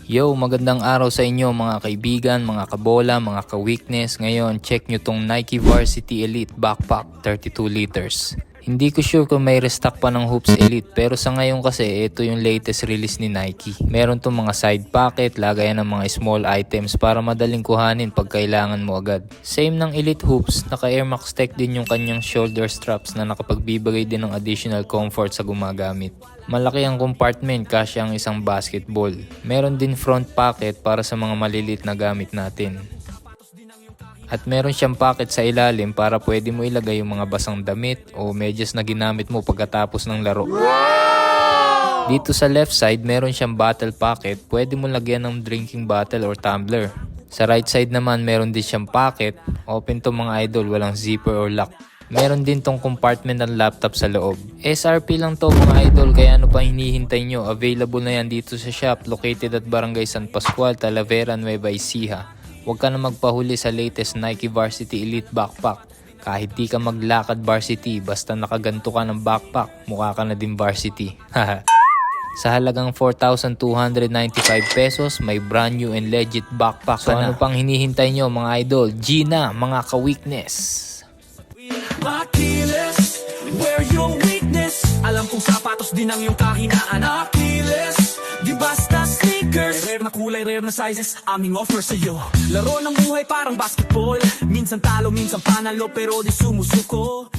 Yo, magandang araw sa inyo mga kaibigan, mga kabola, mga ka-weakness. Ngayon, check nyo tong Nike Varsity Elite Backpack 32 liters. Hindi ko sure kung may restock pa ng Hoops Elite, pero sa ngayon kasi ito yung latest release ni Nike. Meron tong mga side pocket, lagayan ng mga small items para madaling kuhanin pag kailangan mo agad. Same ng Elite Hoops, naka Air Max Tech din yung kanyang shoulder straps na nakapagbibigay din ng additional comfort sa gumagamit. Malaki ang compartment, kasya ang isang basketball. Meron din front pocket para sa mga malilit na gamit natin. At meron siyang pocket sa ilalim para pwede mo ilagay yung mga basang damit o medyas na ginamit mo pagkatapos ng laro. Dito sa left side, meron siyang bottle pocket, pwede mo lagyan ng drinking bottle or tumbler. Sa right side naman, meron din siyang pocket, open to mga idol, walang zipper or lock. Meron din tong compartment ng laptop sa loob. SRP lang to mga idol, kaya ano pa hinihintay nyo? Available na yan dito sa shop located at Barangay San Pascual, Talavera, Nueva Ecija. Huwag ka na magpahuli sa latest Nike Varsity Elite Backpack. Kahit di ka maglakad varsity, basta nakaganto ka ng backpack, mukha ka na din varsity. Sa halagang 4,295 pesos, may brand new and legit backpack ka na. So ano pang hinihintay nyo mga idol? G na, mga ka-weakness! Achilles, where your weakness? Alam kong sapatos din ang iyong kahinaan. Achilles, di basta sneakers. Rare na kulay, rare na sizes, aming offer sa'yo. Laro ng buhay parang basketball. Minsan talo, minsan panalo, pero di sumusuko.